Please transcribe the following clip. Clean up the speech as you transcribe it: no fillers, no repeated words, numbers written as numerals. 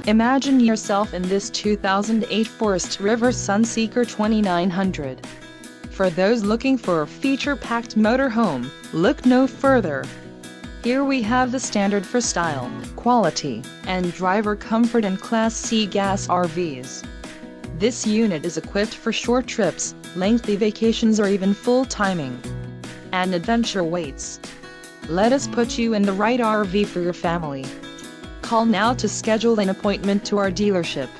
Imagine yourself in this 2008 Forest River Sunseeker 2900. For those looking for a feature-packed motorhome, look no further. Here we have the standard for style, quality, and driver comfort in Class C gas RVs. This unit is equipped for short trips, lengthy vacations, or even full timing. And adventure waits. Let us put you in the right RV for your family. Call now to schedule an appointment to our dealership.